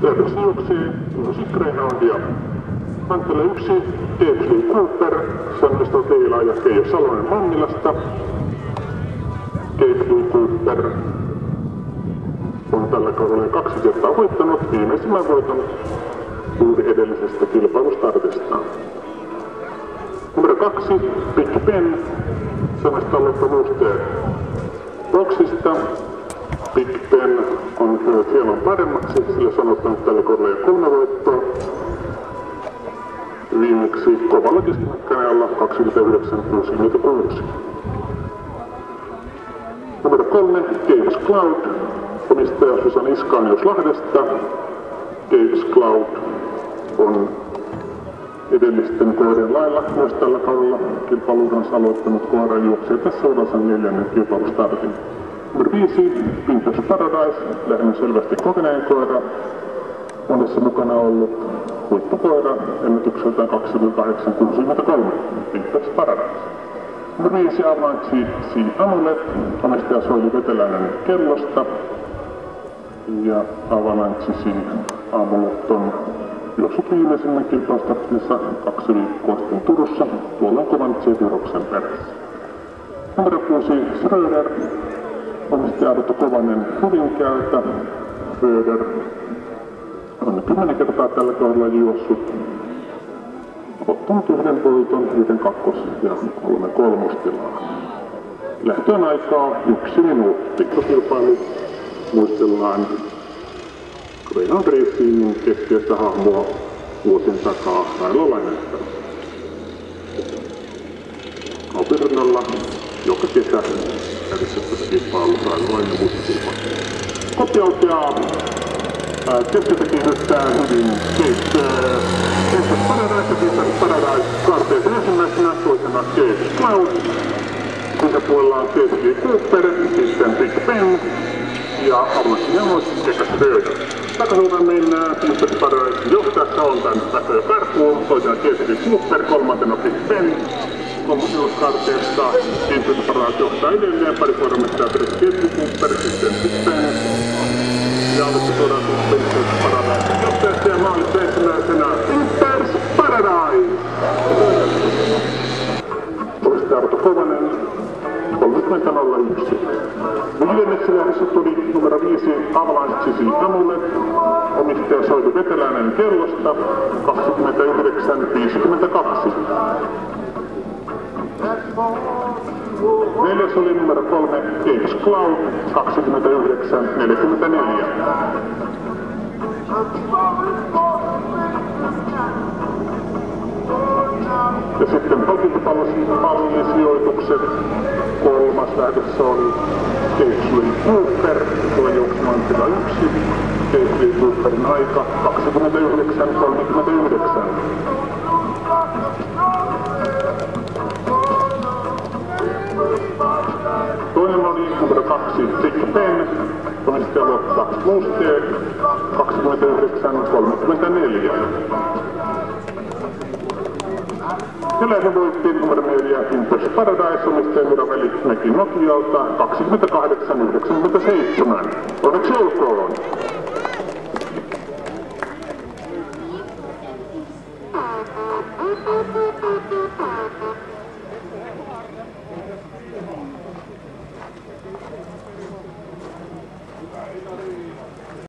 Seuraavaksi juoksee uusi Greyhoundia. Manttele 1, David Cooper, Sannisto Teila ja Keijo Salonen Mannilasta. David Cooper on tällä kaudella 2 kertaa voittanut viimeisimmän voiton juuri edellisestä kilpailustartista. Numero 2, Big Ben, Sannisto Lotto Booster Boxista. Big Ben on hieman paremmaksi, sillä se on ottanut tällä kaudella jo 3 voittoa. Viimeksi kovalla keskimäkkäneellä 29-66. Numero 3, Games Cloud, omistaja Susan Iskanius Lahdesta. Games Cloud on edellisten koirien lailla myös tällä kaudella kilpailuuransa aloittanut koiran juoksija tässä uransa 4. kilpailustartin. Numero 5, Winters Paradise, lähinnä selvästi kokeneen koira. Monessa mukana ollut huippukoira ennätykseltään 28-63, Winters Paradise. Numero 5, Avalanche Sea Amulet, omistaja Soili Veteläinen Kellosta. Ja Avalanche Sea Amulet on juossut viimeisimmän kilpaustarttinsa 2 viikkoa sitten Turussa, tuolla kovan Z-viruksen perässä. Numero 6, Schröder, omistaja Arto Kovanen Hyvinkäältä. Schröder on 10 kertaa tällä kaudella juossut. Ottanut 1 voiton, 1 kakkos- ja 3 kolmostilaa. Lähtöön aikaa 1 minuutti. Kilpailu muistellaan Greyhound Racingin keskeistä hahmoa vuosien takaa Railo Lainetta. Kaupirinnalla joka kesä järjestettävä kilpailu Railo Lainen muistikilpailu. Kotiautia keskeltä kiinnittää hyvin Winters Paradise kaarteessa ensimmäisenä, toisena Games Cloud. Siinä puolella on David Cooper, sitten Big Ben ja Avalanche Jamos sekä Schröder. Takasuuntaan mennään, Winters Paradise johtajassa on tän näkö jo karkuun, toisena David Cooper, kolmantena Big Ben. Kolmosneloskaarteessa Winters Paradise johtaa edelleen, pari koiramittaa David Cooper, sitten Big Ben. Ja olette suoraan Winters Paradise johtajassa ja maalissa ensimmäisenä Winters Paradise. Omistaja Arto Kovanen 30.01. Viidenneksi tuli numero 5 Avalanche Sea Amulet, omistaja Soili Veteläinen Kellosta 29.52. Neljäs oli numero 3 Games Cloud 29.44. Ja sitten palkintopallisijoitukset. Kolmas lähdössä oli David Cooper, tulee juoksemaan sillä 1. David Cooperin aika 29.39. Toinen oli numero 2 Big Ben, omistaja Lotta Booster 29.34. Ja lähdön voitti numero 4 Winters Paradise, omistaja Mira-Veli Mäki Nokialta 28.97. Onneksi olkoon!